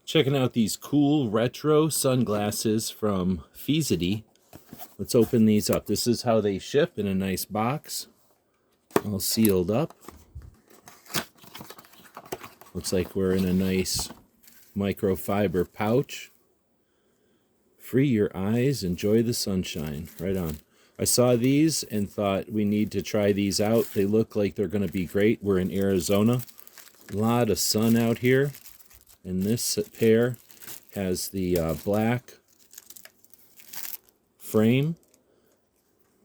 Checking out these cool retro sunglasses from FEISEDY. Let's open these up. This is how they ship, in a nice box, all sealed up. Looks like we're in a nice microfiber pouch. Free your eyes, enjoy the sunshine. Right on. I saw these and thought we need to try these out. They look like they're going to be great. We're in Arizona. A lot of sun out here. And this pair has the black frame,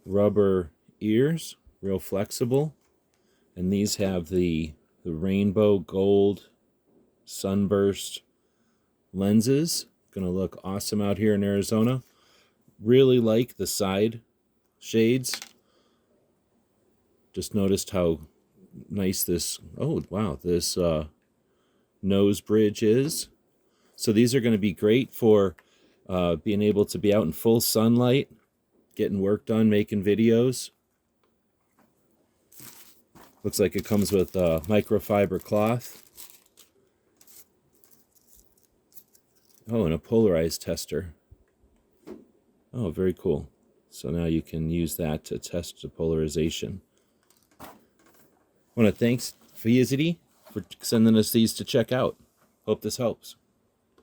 rubber ears, real flexible. And these have the rainbow gold sunburst lenses. Going to look awesome out here in Arizona. Really like the side shades. Just noticed how nice this, oh wow, this nose bridge is. So these are going to be great for being able to be out in full sunlight, getting work done, making videos. Looks like it comes with microfiber cloth. Oh, and a polarized tester. Oh, very cool. So now you can use that to test the polarization. I want to thank FEISEDY for sending us these to check out. Hope this helps.